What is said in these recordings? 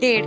1.5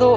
2